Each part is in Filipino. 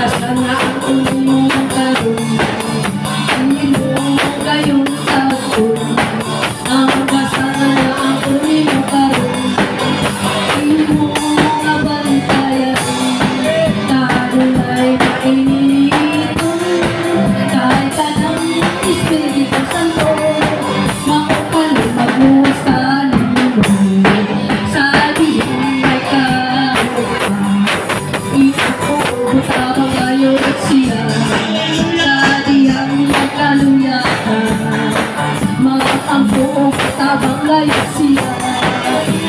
sana ako mong karunong, hindi mo kayong takot. Ang kasana ako mong karunong, hindi mo kabantayan. Taruay mainitong, kahit ka ng Espiritu Santo, makapali magbuwas ka ng mundo. Sabi may karupa, iuugot ako ngayon at siya. Sa diyang magkaluyahan, mga ampo tabang ngayon siya.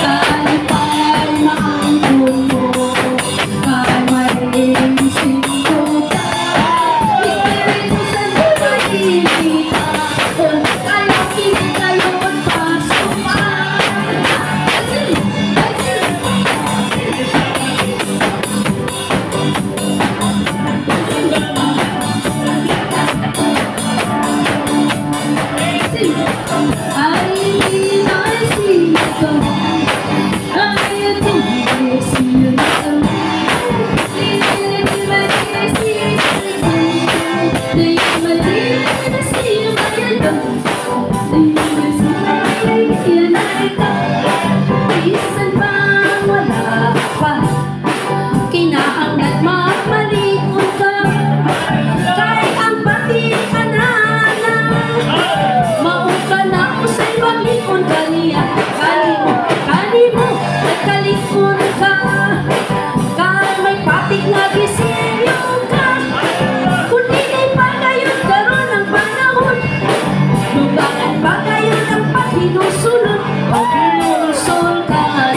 Kalipay maangkon mo, kay may sinto ka. Espiritu Santo nag-ibita, kung kaya kinagayon pasok ka. Isan bang wala pa, kinahanglan magmalikot ka, kahit ang pati ka na maong ka na usay maglikon ka niya. Kalimo, nagkalikon ka, kahit may patik na gisilyo ka. Kung hindi pa kayo karoon ng panahon, lubangan pa kayo ng paghinusulot. Paghinusul ka na,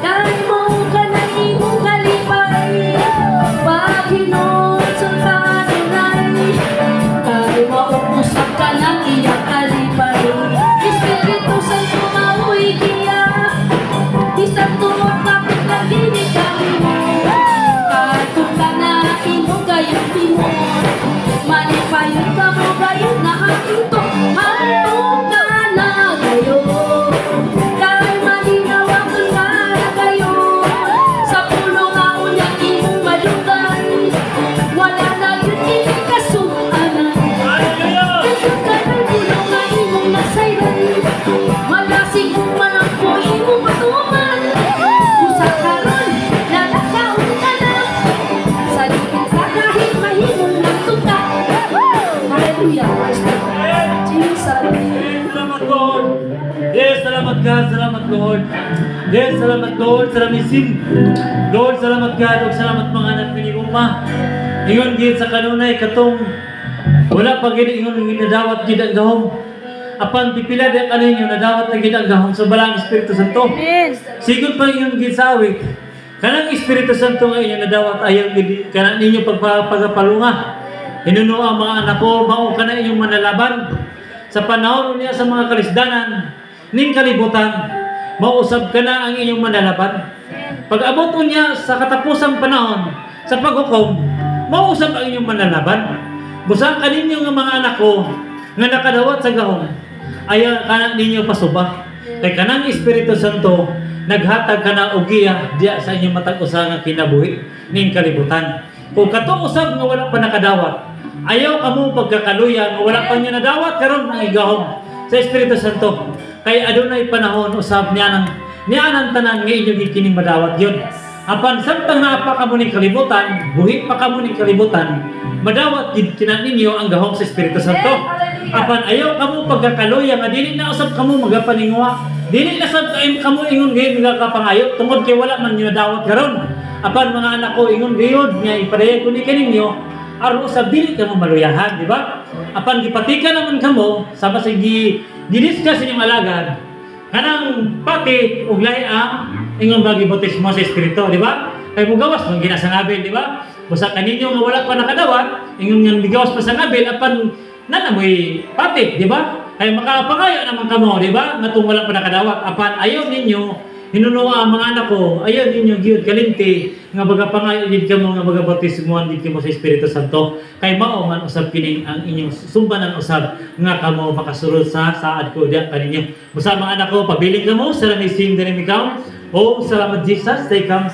dahil mo ka na imong kalipay. Paghinusul ka na, dahil maupusap ka na iyang kalipay. Espiritu Santo mauwi kiya, isang tumot kapit na dinig kami mo. Kahit kung ka na imong gayong timon, malipayon ka mo gayon na hanto, hanto ka na gayon. Dahil malinawakan ka na gayon, sa puno nga unyang imong malugan, wala na yun ining kasuanan. Nandun ka ng puno nga imong nasayran, malasing umanang po imong matuman. Usa karon, lalakaon ka na, sa likod sa kahit mahimong nagtuta. Hallelujah, Jesus. Salamat Lord. Yes, salamat God, salamat Lord. Yes, salamat Lord, salamat sin. Lord, salamat God, ug salamat mga anak ni Uma. Ingon gid sa kanunay katong wala pa gid ingon ginadawat gid ang gahom. Apan pipila di kaninyo nadawat na gid ang gahom sa balang Espiritu Santo. Amen. Sigud pa ingon gid sa awit. Kanang Espiritu Santo nga inyo nadawat ayaw gid kanang ninyo pagpapalunga. Hinuno ang mga anak ko, mao ka na inyong manalaban. Sa panahon niya sa mga kalisdanan, ning kalibutan, mausab ka na ang inyong manalaban. Pag-abot niya sa katapusang panahon, sa paghukom, mausab ang inyong manalaban. Busang kaninyo nga mga anak ko, nga nakadawat sa gahom, ayaw ka na ninyo pasubak. Kay kanang Espiritu Santo, naghatag ka na ugiya diya sa inyong matag-usa nga kinabuhi, ning kalibutan. Kung katong usab nga wala pa nakadawat, ayaw kamo pagkakaluyan nga wala pa niya nadawat karon ang igahom sa Espiritu Santo. Kay adunay panahon usab niya ng tanan nga inyo gikining madawat yon. Apan samtang naapa kamo ning kalibutan, buhi pa kamo ning kalibutan, madawat gid kinan ninyo ang gahom sa Espiritu Santo. Apan ayaw kamo pagkakaluyan nga dili na usab kamo magapaningwa. Dili na sad kamo ingon gyud nga kapangayo tungod kay wala man niyo nadawat karon. Apan mga anak ko ingon gayud nga ipadayag ko ni kaninyo aron usab dili kamo maluyahan, di ba? Apan gipatika naman kamo sa basig gidiscuss inyong alagad kanang pati ug lahi ang ingon bagi bautismo sa Espiritu, di ba? Kay mugawas man gina sa ngabil, di ba? Busa kaninyo nga wala pa nakadawat, ingon nga migawas pa sa ngabil apan nanamoy pati, di ba? Kay makapangayo naman kamo, di ba? Nga wala pa nakadawat, apan ayaw ninyo hinunuwa ang mga anak ko, ayaw ninyo giyod kalinti nga magapangayo gid kamo nga magabautismoan gid kamo sa Espiritu Santo. Kay mao man usab kining ang inyong sumbanan usab nga kamo makasulod sa saad ko diya kaninyo. Busa mga anak ko, pabiling kamo sa lamig sing dinamikaw. Oh, salamat Jesus, stay calm.